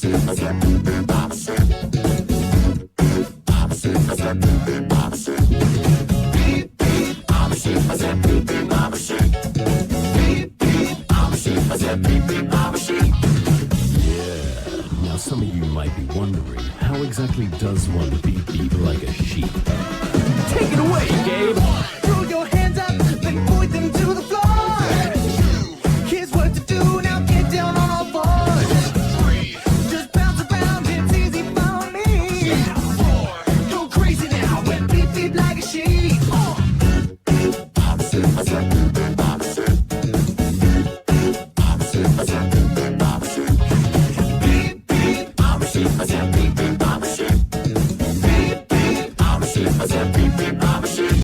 Now some of you might be wondering, how exactly does one beep like a sheep? Take it away, Gabe! Throw your hands up, then point them to the floor. Here's what to do, now get down on all fours. Just bounce around, it's easy for me. Go crazy now, and beep like a sheep.